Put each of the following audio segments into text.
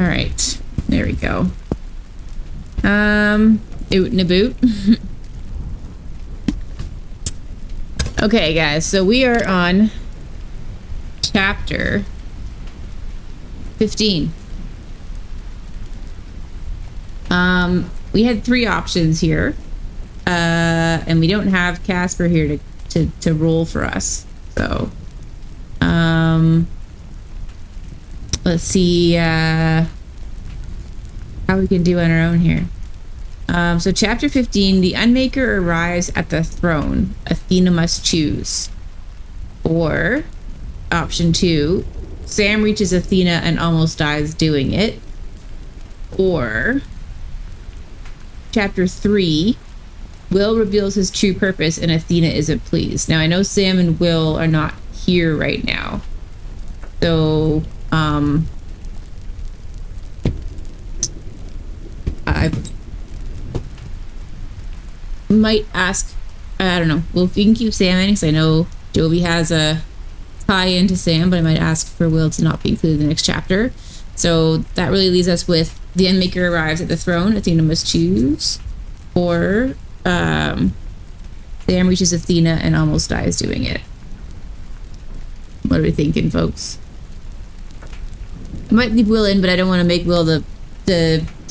right. There we go. Oot and a boot. Okay, guys. So we are on chapter 15. We had 3 options here. And we don't have Casper here to roll for us. So, let's see, how we can do on our own here. So chapter 15, the Unmaker arrives at the throne. Athena must choose. Or option 2, Sam reaches Athena and almost dies doing it. Or chapter 3, Will reveals his true purpose and Athena isn't pleased. Now I know Sam and Will are not here right now. So I might ask, I don't know, well, we can keep Sam in because I know Jovi has a tie into Sam, but I might ask for Will to not be included in the next chapter. So that really leaves us with the Unmaker arrives at the throne. Athena must choose. Or Sam reaches Athena and almost dies doing it. What are we thinking, folks? I might leave Will in, but I don't want to make Will the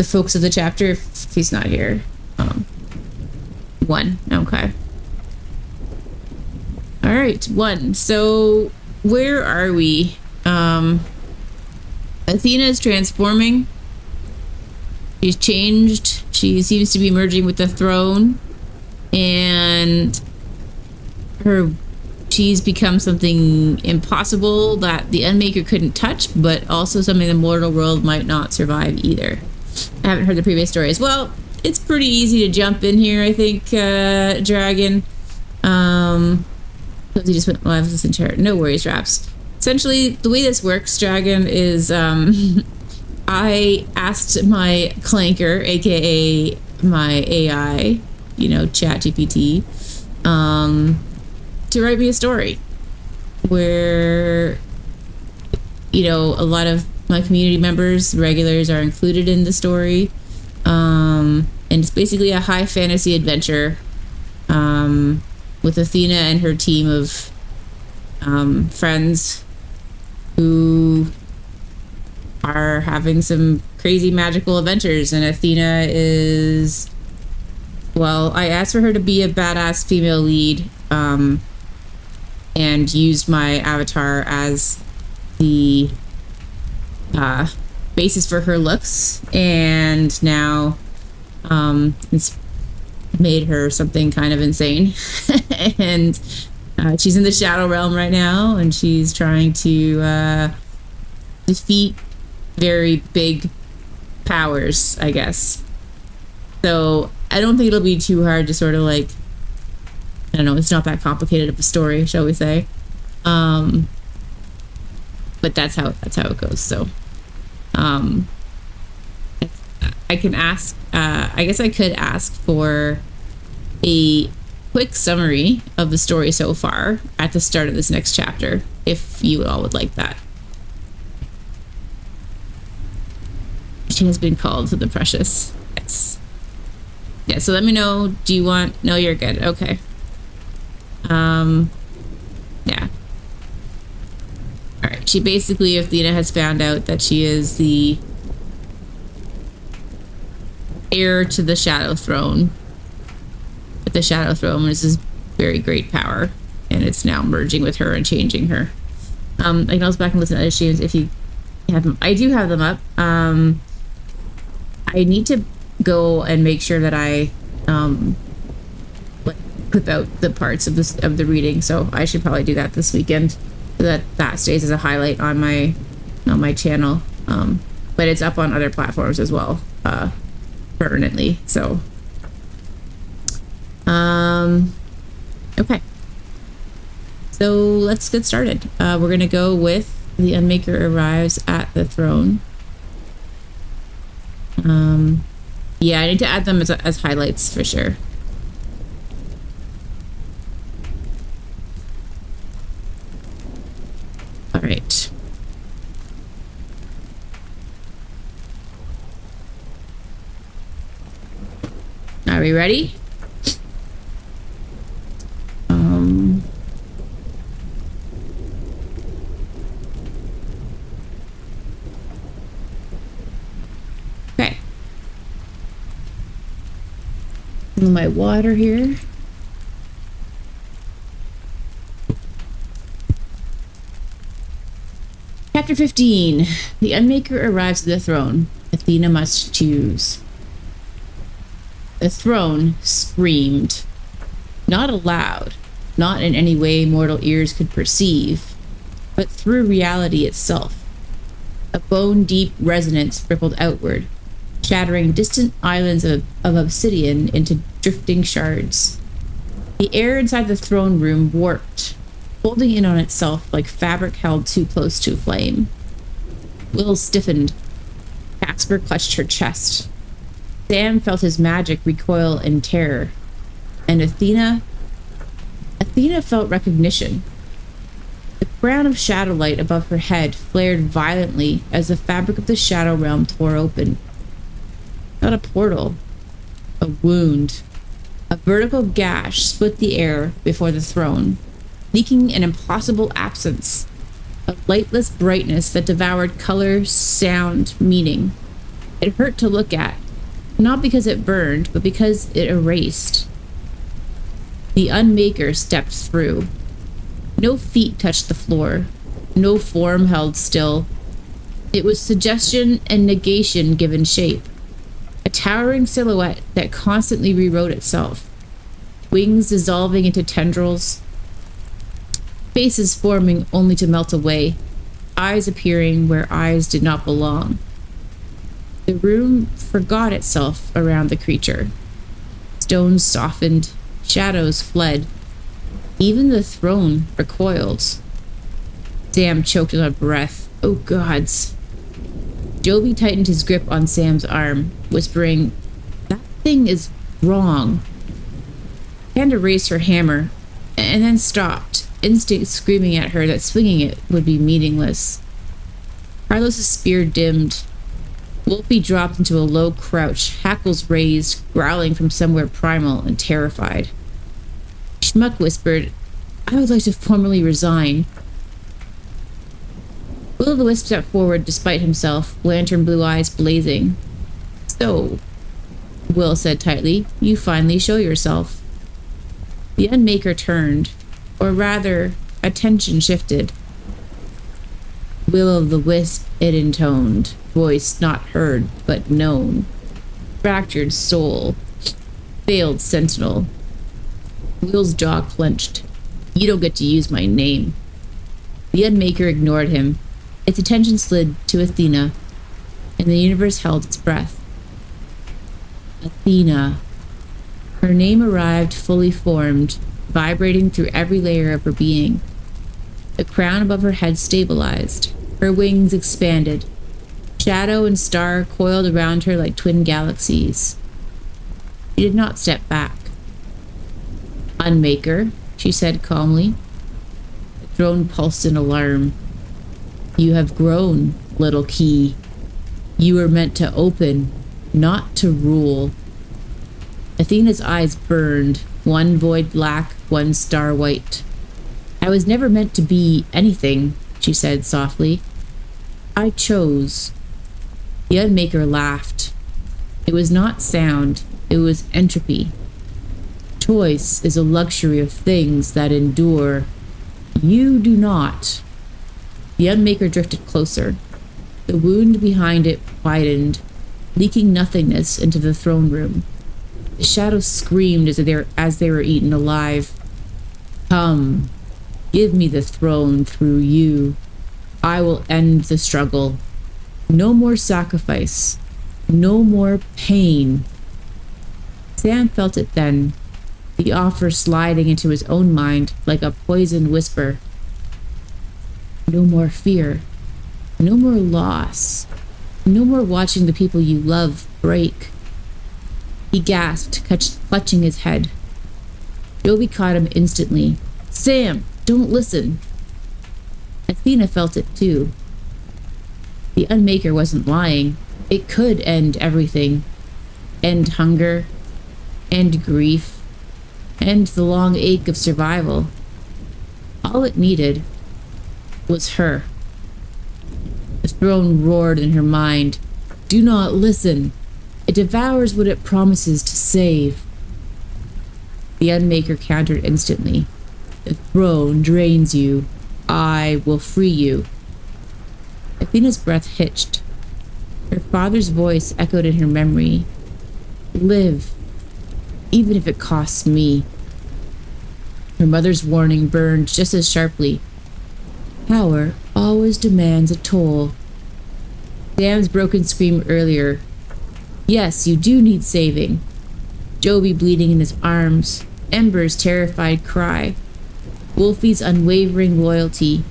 focus of the chapter if he's not here. 1. Okay. All right, 1. So where are we? Athena is transforming. She's changed. She seems to be merging with the throne, and she's become something impossible that the Unmaker couldn't touch, but also something the mortal world might not survive either. I haven't heard the previous stories. Well, it's pretty easy to jump in here, I think, Dragon. He just went live with this chart. No worries, Raps. Essentially, the way this works, Dragon, is I asked my Clanker, aka my AI, ChatGPT, to write me a story where, a lot of my community members, regulars, are included in the story. And it's basically a high fantasy adventure with Athena and her team of friends who are having some crazy magical adventures. And Athena is, well, I asked for her to be a badass female lead, and used my avatar as the basis for her looks, and now it's made her something kind of insane. And she's in the Shadow Realm right now, and she's trying to defeat very big powers, I guess. So I don't think it'll be too hard to sort of I don't know, it's not that complicated of a story, shall we say. But that's how it goes. So I can ask, I guess I could ask for a quick summary of the story so far at the start of this next chapter, if you all would like that. She has been called to the precious. Yes. Yeah, so let me know. Do you want... No, you're good. Okay. Yeah. Alright, she basically, Athena has found out that she is the heir to the Shadow Throne. But the Shadow Throne is this very great power, and it's now merging with her and changing her. I can also back and listen to other streams if you have them. I do have them up. I need to go and make sure that I clip out the parts of the reading, so I should probably do that this weekend, so that stays as a highlight on my channel. But it's up on other platforms as well, permanently. So okay, so let's get started. We're gonna go with the Unmaker arrives at the throne. Yeah, I need to add them as highlights for sure. All right. we ready? Okay. My water here. Chapter 15. The Unmaker arrives at the throne. Athena must choose. The throne screamed. Not aloud, not in any way mortal ears could perceive, but through reality itself. A bone-deep resonance rippled outward, shattering distant islands of obsidian into drifting shards. The air inside the throne room warped, folding in on itself like fabric held too close to a flame. Will stiffened. Casper clutched her chest. Sam felt his magic recoil in terror. And Athena felt recognition. The crown of shadowlight above her head flared violently as the fabric of the shadow realm tore open. Not a portal. A wound. A vertical gash split the air before the throne, leaking an impossible absence. A lightless brightness that devoured color, sound, meaning. It hurt to look at, not because it burned, but because it erased. The Unmaker stepped through. No feet touched the floor. No form held still. It was suggestion and negation given shape. A towering silhouette that constantly rewrote itself. Wings dissolving into tendrils. Faces forming only to melt away. Eyes appearing where eyes did not belong. The room forgot itself around the creature. Stones softened. Shadows fled. Even the throne recoiled. Sam choked on a breath. Oh gods. Jovi tightened his grip on Sam's arm, whispering, "That thing is wrong." Panda raised her hammer, and then stopped, instinct screaming at her that swinging it would be meaningless. Carlos's spear dimmed. Wolfie dropped into a low crouch, hackles raised, growling from somewhere primal and terrified. Schmuck whispered, "I would like to formally resign." Will-o'-the-Wisp stepped forward despite himself, lantern blue eyes blazing. "So," Will said tightly, "you finally show yourself." The Unmaker turned, or rather, attention shifted. "Will-o'-the-Wisp," it intoned, voice not heard but known. Fractured soul. Failed sentinel. Will's jaw clenched. "You don't get to use my name." The Unmaker ignored him. Its attention slid to Athena, and the universe held its breath. Athena. Her name arrived fully formed, vibrating through every layer of her being. The crown above her head stabilized. Her wings expanded. Shadow and star coiled around her like twin galaxies. She did not step back. "Unmaker," she said calmly. The throne pulsed in alarm. "You have grown, little key. You were meant to open, not to rule." Athena's eyes burned, one void black, one star white. "I was never meant to be anything," she said softly. "I chose." The Unmaker laughed. It was not sound, it was entropy. Choice is a luxury of things that endure. You do not. The Unmaker drifted closer. The wound behind it widened, leaking nothingness into the throne room. The shadows screamed as they were eaten alive. "Come, give me the throne through you. I will end the struggle. No more sacrifice. No more pain." Sam felt it then, the offer sliding into his own mind like a poisoned whisper. No more fear. No more loss. No more watching the people you love break. He gasped, clutching his head. Jovi caught him instantly. "Sam, don't listen." Athena felt it too. The Unmaker wasn't lying. It could end everything. End hunger. and grief, and the long ache of survival. All it needed was her. The throne roared in her mind. Do not listen. It devours what it promises to save. The Unmaker countered instantly. The throne drains you. I will free you. Athena's breath hitched. Her father's voice echoed in her memory. Live, even if it costs me. Her mother's warning burned just as sharply. Power always demands a toll. Sam's broken scream earlier. Yes, you do need saving. Joby bleeding in his arms. Ember's terrified cry. Wolfie's unwavering loyalty.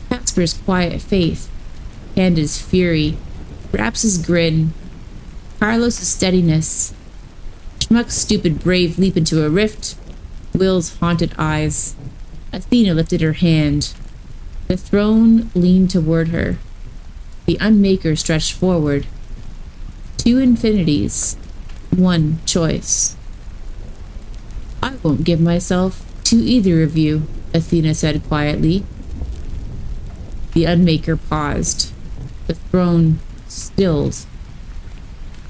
Casper's quiet faith. Canda's fury. Raps's grin. Carlos's steadiness. Schmuck's stupid brave leap into a rift. Will's haunted eyes. Athena lifted her hand. The throne leaned toward her. The Unmaker stretched forward. 2 infinities. 1 choice. I won't give myself to either of you, Athena said quietly. The Unmaker paused. The throne stilled.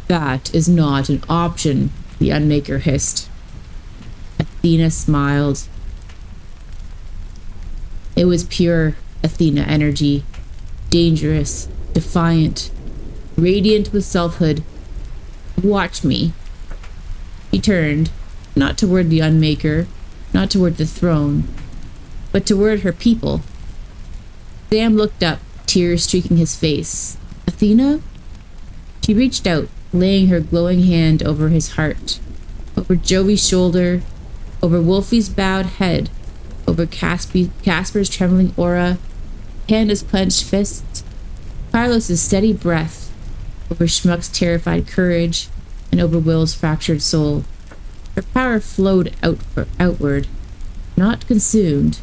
That is not an option, the Unmaker hissed. Athena smiled. It was pure Athena energy. Dangerous, defiant, radiant with selfhood. Watch me. He turned, not toward the Unmaker, not toward the throne, but toward her people. Sam looked up, tears streaking his face. Athena? She reached out, laying her glowing hand over his heart, over Joey's shoulder, over Wolfie's bowed head, over Casper's trembling aura, Canda's clenched fists, Carlos's steady breath, over Schmuck's terrified courage, and over Will's fractured soul. Her power flowed outward, not consumed,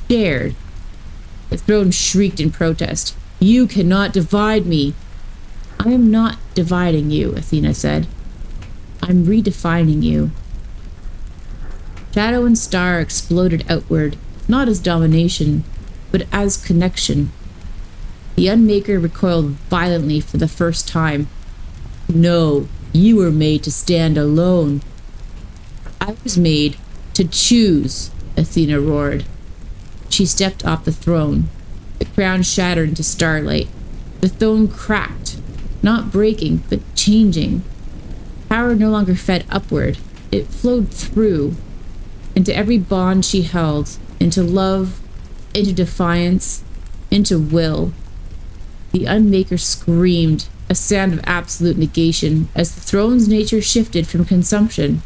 shared. The throne shrieked in protest. You cannot divide me. I am not dividing you, Athena said. I'm redefining you. Shadow and Star exploded outward, not as domination, but as connection. The Unmaker recoiled violently for the first time. No, you were made to stand alone. I was made to choose, Athena roared. She stepped off the throne. The crown shattered into starlight. The throne cracked, not breaking, but changing. Power no longer fed upward. It flowed through, into every bond she held, into love, into defiance, into will. The Unmaker screamed, a sound of absolute negation, as the throne's nature shifted from consumption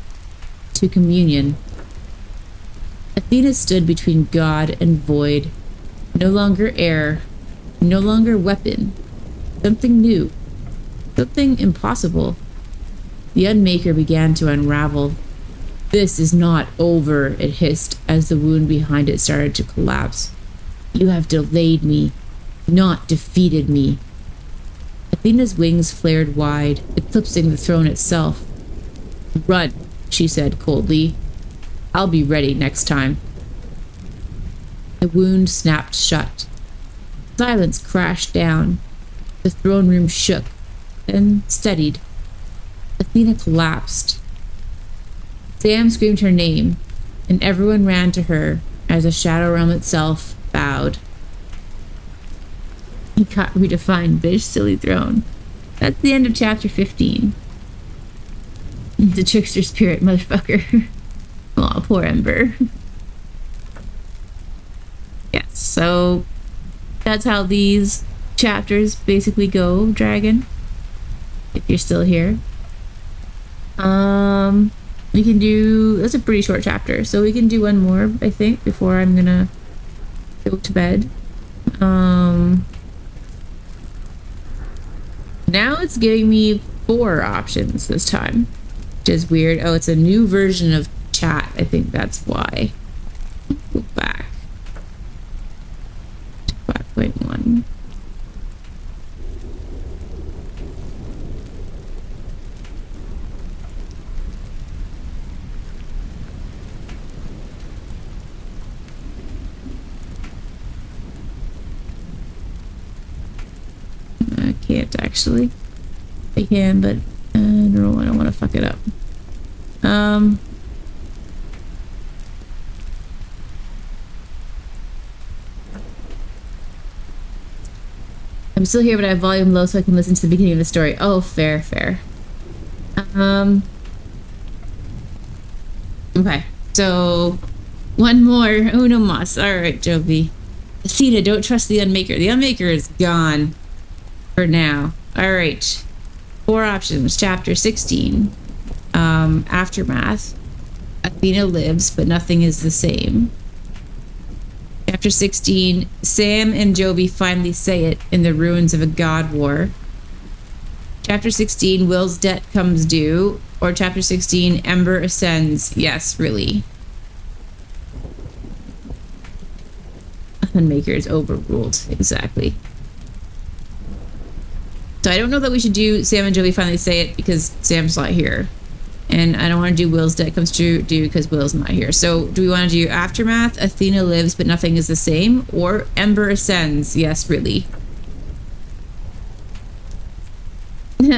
to communion. Athena stood between God and void, no longer air, no longer weapon, something new, something impossible. The Unmaker began to unravel. This is not over, it hissed as the wound behind it started to collapse. You have delayed me, not defeated me. Athena's wings flared wide, eclipsing the throne itself. Run, she said coldly. I'll be ready next time. The wound snapped shut. Silence crashed down. The throne room shook, then steadied. Athena collapsed. Sam screamed her name, and everyone ran to her as the Shadow Realm itself bowed. He got redefined, bitch, silly throne. That's the end of chapter 15. The trickster spirit, motherfucker. Aw, poor Ember. Yes, so that's how these chapters basically go, Dragon. If you're still here. We can do... That's a pretty short chapter, so we can do one more, I think, before I'm gonna go to bed. Now it's giving me 4 options this time, which is weird. Oh, it's a new version of chat. I think that's why. Go back to 5.1. can't actually. I can, but I don't want to fuck it up. I'm still here, but I have volume low so I can listen to the beginning of the story. Oh, fair, fair. Okay, so one more. Uno mas. Alright, Jovi. Athena, don't trust the Unmaker. The Unmaker is gone for now. Alright. 4 options. Chapter 16. Aftermath. Athena lives, but nothing is the same. Chapter 16. Sam and Jovi finally say it in the ruins of a god war. Chapter 16. Will's debt comes due. Or chapter 16. Ember ascends. Yes, really. Unmaker is overruled. Exactly. So I don't know that we should do Sam and Jovi finally say it because Sam's not here. And I don't want to do Will's debt comes due because Will's not here. So do we want to do Aftermath, Athena lives but nothing is the same, or Ember ascends? Yes, really.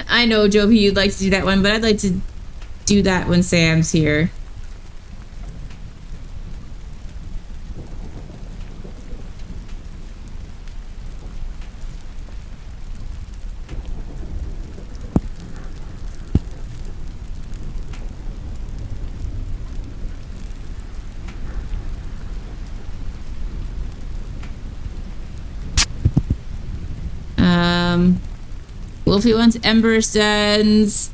I know, Jovi, you'd like to do that one, but I'd like to do that when Sam's here. Wolfie wants Ember ascends.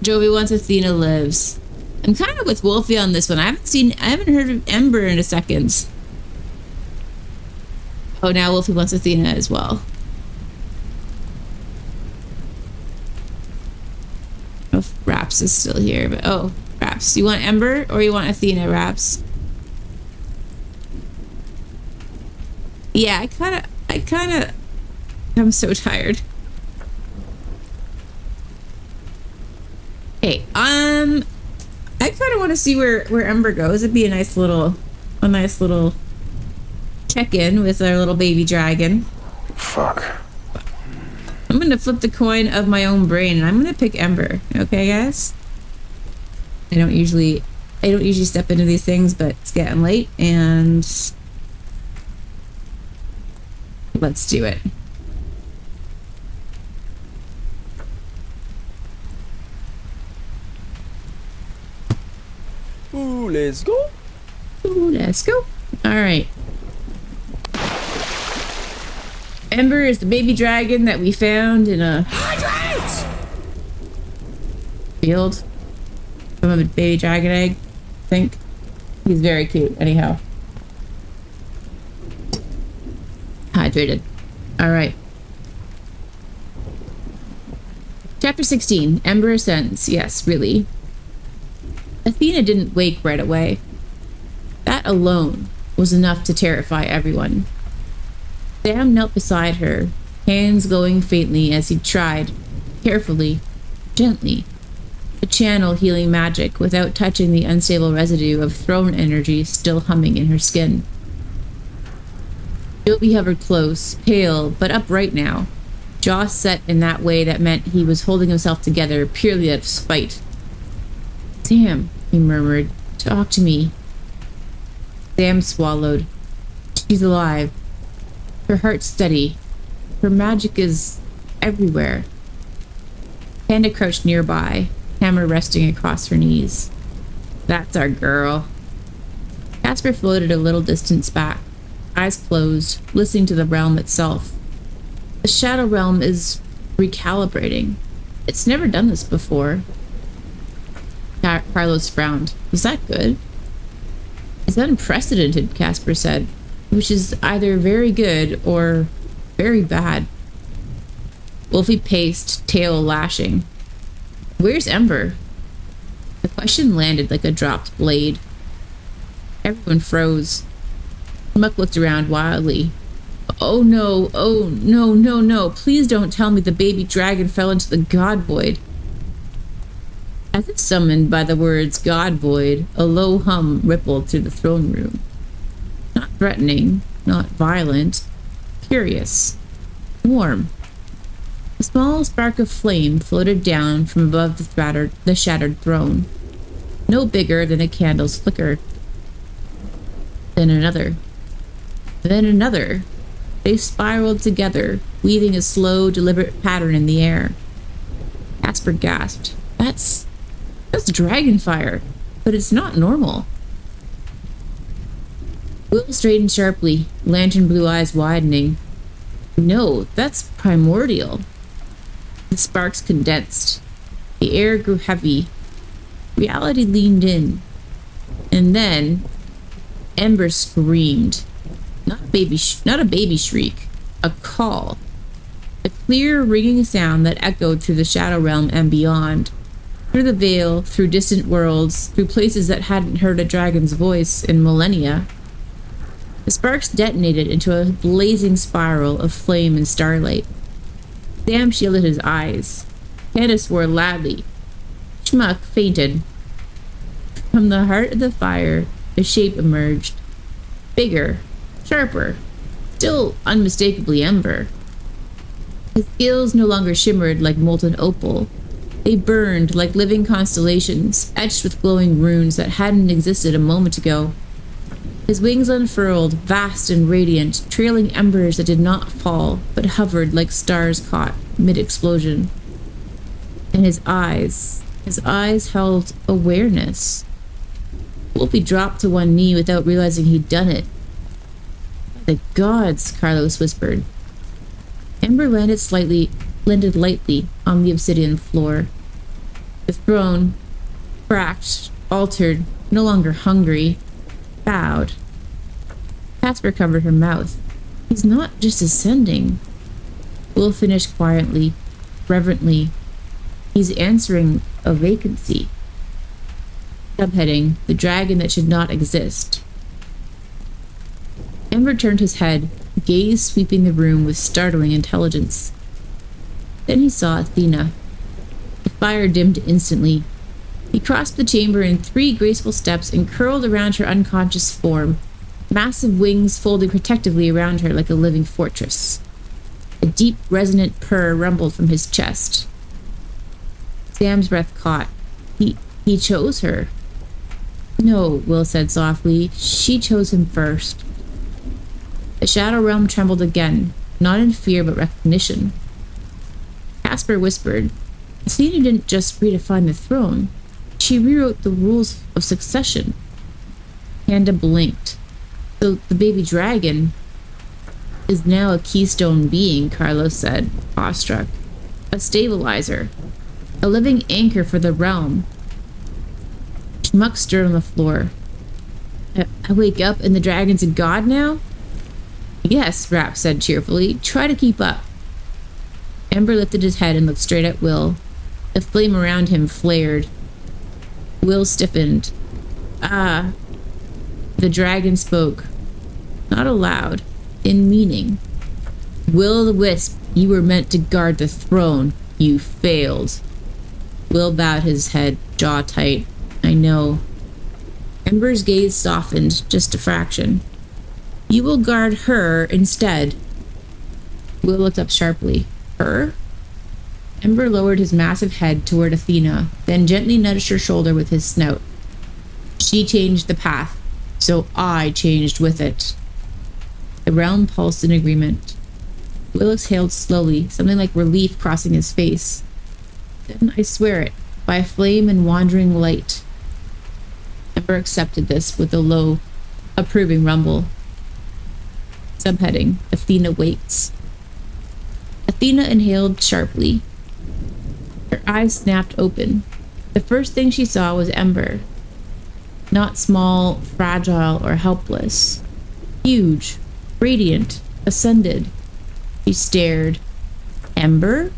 Jovi wants Athena lives. I'm kind of with Wolfie on this one. I haven't heard of Ember in a second. Oh, now Wolfie wants Athena as well. I don't know if Raps is still here, but oh, Raps. You want Ember or you want Athena, Raps? Yeah, I'm so tired. Hey, I kind of want to see where Ember goes. It'd be a nice little check-in with our little baby dragon. Fuck. I'm gonna flip the coin of my own brain, and I'm gonna pick Ember. Okay, guys. I don't usually step into these things, but it's getting late, and let's do it. Ooh, let's go. Ooh, let's go. All right. Ember is the baby dragon that we found in a field from a baby dragon egg, I think. He's very cute, anyhow. Hydrated. All right. Chapter 16. Ember ascends. Yes, really. Athena didn't wake right away. That alone was enough to terrify everyone. Sam knelt beside her, hands glowing faintly as he tried, carefully, gently, to channel healing magic without touching the unstable residue of throne energy still humming in her skin. Jovi hovered close, pale but upright now, jaw set in that way that meant he was holding himself together purely out of spite. Sam, he murmured, talk to me. Sam swallowed. She's alive. Her heart's steady. Her magic is everywhere. Panda crouched nearby, hammer resting across her knees. That's our girl. Casper floated a little distance back, eyes closed, listening to the realm itself. The Shadow Realm is recalibrating. It's never done this before. Carlos frowned. Was that good? It's unprecedented, Casper said, which is either very good or very bad. Wolfie paced, tail lashing. Where's Ember? The question landed like a dropped blade. Everyone froze. Muck looked around wildly. Oh no, no. Please don't tell me the baby dragon fell into the god void. As if summoned by the words God Void, a low hum rippled through the throne room. Not threatening, not violent, curious, warm. A A small spark of flame floated down from above the shattered throne, no bigger than a candle's flicker. Then another. Then another. They spiraled together, weaving a slow, deliberate pattern in the air. Casper gasped. That's dragon fire, but it's not normal. Will straightened sharply, lantern blue eyes widening. No, that's primordial. The sparks condensed. The air grew heavy. Reality leaned in. And then Ember screamed. Not a baby shriek. A call. A clear, ringing sound that echoed through the shadow realm and beyond. Through the veil, through distant worlds, through places that hadn't heard a dragon's voice in millennia. The sparks detonated into a blazing spiral of flame and starlight. Sam shielded his eyes. Candace swore loudly. Schmuck fainted. From the heart of the fire, a shape emerged. Bigger, sharper, still unmistakably Ember. His scales no longer shimmered like molten opal. They burned like living constellations, etched with glowing runes that hadn't existed a moment ago. His wings unfurled, vast and radiant, trailing embers that did not fall, but hovered like stars caught mid-explosion. And his eyes held awareness. Wolfie dropped to one knee without realizing he'd done it. The gods, Carlos whispered. Ember landed lightly on the obsidian floor. The throne, cracked, altered, no longer hungry, bowed. Casper covered her mouth. He's not just ascending. Will finished quietly, reverently. He's answering a vacancy. Subheading, the dragon that should not exist. Ember turned his head, gaze sweeping the room with startling intelligence. Then he saw Athena. The fire dimmed instantly. He crossed the chamber in 3 graceful steps and curled around her unconscious form, massive wings folding protectively around her like a living fortress. A deep, resonant purr rumbled from his chest. Sam's breath caught. He chose her. No, Will said softly. She chose him first. The shadow realm trembled again, not in fear but recognition. Casper whispered, Athena didn't just redefine the throne. She rewrote the rules of succession. Handa blinked. So the baby dragon is now a keystone being, Carlos said, awestruck. A stabilizer. A living anchor for the realm. Schmuck stirred on the floor. I wake up and the dragon's a god now? Yes, Rapp said cheerfully. Try to keep up. Ember lifted his head and looked straight at Will. The flame around him flared. Will stiffened. Ah. The dragon spoke. Not aloud. In meaning. Will-o'-the-wisp, you were meant to guard the throne. You failed. Will bowed his head, jaw tight. I know. Ember's gaze softened just a fraction. You will guard her instead. Will looked up sharply. Her? Ember lowered his massive head toward Athena, then gently nudged her shoulder with his snout. She changed the path, so I changed with it. The realm pulsed in agreement. Will exhaled slowly, something like relief crossing his face. Then I swear it, by flame and wandering light. Ember accepted this with a low, approving rumble. Subheading, Athena waits. Athena inhaled sharply. Her eyes snapped open. The first thing she saw was Ember. Not small, fragile, or helpless. Huge, radiant, ascended. She stared. Ember?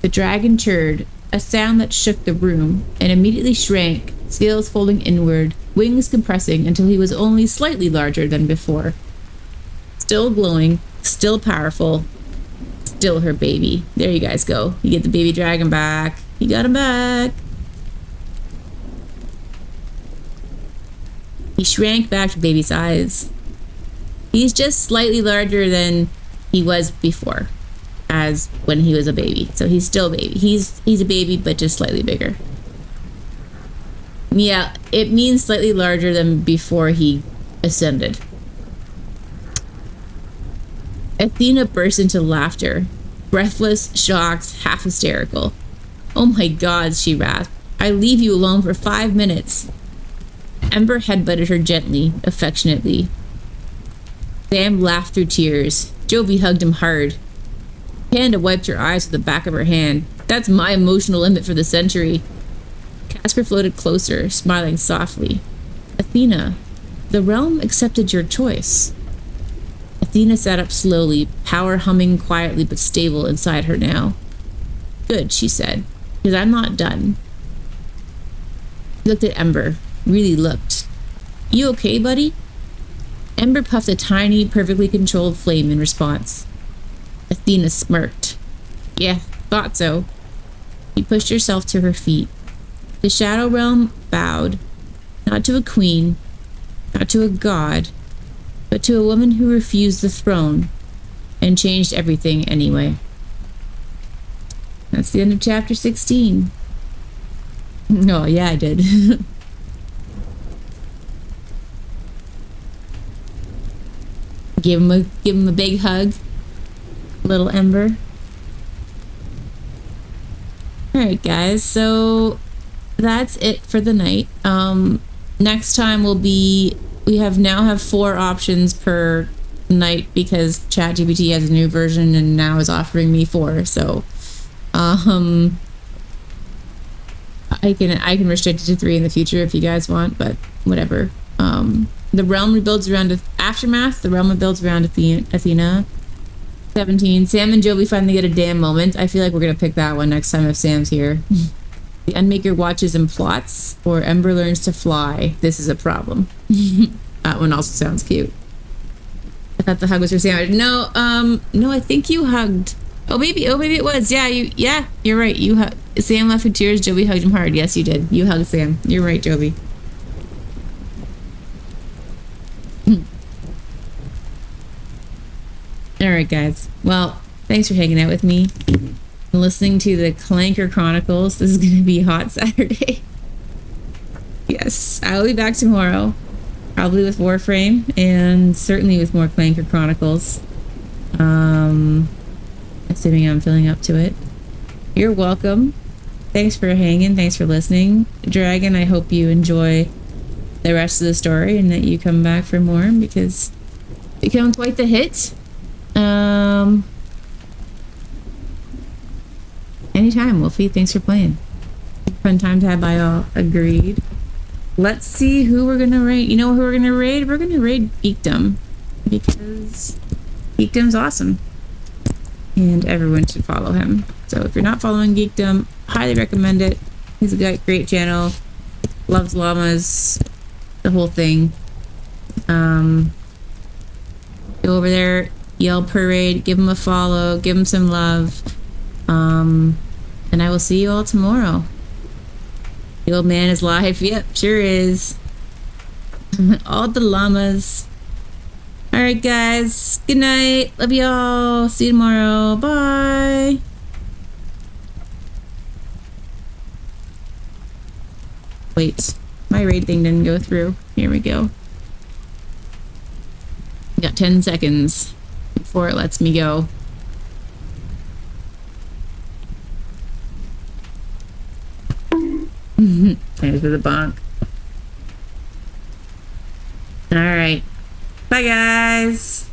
The dragon chirred, a sound that shook the room, and immediately shrank, scales folding inward, wings compressing until he was only slightly larger than before. Still glowing, still powerful, still her baby. There you guys go. You get the baby dragon back. You got him back. He shrank back to baby size. He's just slightly larger than he was before. as when he was a baby. So he's still a baby. He's a baby, but just slightly bigger. Yeah, it means slightly larger than before he ascended. Athena burst into laughter, breathless, shocked, half hysterical. Oh my god, she rasped. I leave you alone for 5 minutes. Ember headbutted her gently, affectionately. Sam laughed through tears. Jovi hugged him hard. Panda wiped her eyes with the back of her hand. That's my emotional limit for the century. Casper floated closer, smiling softly. Athena, the realm accepted your choice. Athena sat up slowly, power humming quietly but stable inside her now. Good, she said, because I'm not done. She looked at Ember, really looked. You okay, buddy? Ember puffed a tiny, perfectly controlled flame in response. Athena smirked. Yeah, thought so. She pushed herself to her feet. The Shadow Realm bowed, not to a queen, not to a god, but to a woman who refused the throne and changed everything anyway. That's the end of chapter 16. Oh, yeah, I did. Give him a big hug, little Ember. All right, guys. So that's it for the night. Next time we now have 4 options per night because ChatGPT has a new version and now is offering me 4. So, I can restrict it to 3 in the future if you guys want, but whatever. The realm rebuilds around Aftermath. The realm rebuilds around Athena. 17. Sam and Jovi finally get a damn moment. I feel like we're gonna pick that one next time if Sam's here. The Unmaker watches and plots, or Ember learns to fly. This is a problem. That one also sounds cute. I thought the hug was for Sam. No, no, I think you hugged. Oh, maybe it was. Yeah, you're right. Sam left with tears. Jovi hugged him hard. Yes, you did. You hugged Sam. You're right, Jovi. All right, guys. Well, thanks for hanging out with me and listening to the Clanker Chronicles. This is going to be a hot Saturday. Yes, I'll be back tomorrow, probably with Warframe and certainly with more Clanker Chronicles. Assuming I'm feeling up to it. You're welcome. Thanks for hanging. Thanks for listening. Dragon, I hope you enjoy the rest of the story and that you come back for more because it became quite the hit. Anytime, Wolfie. Thanks for playing. Fun time to have by all. Agreed. Let's see who we're gonna raid. You know who we're gonna raid? We're gonna raid Geekdom because Geekdom's awesome and everyone should follow him. So if you're not following Geekdom, highly recommend it. He's a great channel, loves llamas, the whole thing. Go over there, yell parade, give him a follow, give him some love, and I will see you all tomorrow. The old man is live. Yep, sure is. All the llamas. All right, guys. Good night. Love y'all. See you tomorrow. Bye. Wait, my raid thing didn't go through. Here we go. Got 10 seconds before it lets me go. There's the bonk. All right. Bye, guys.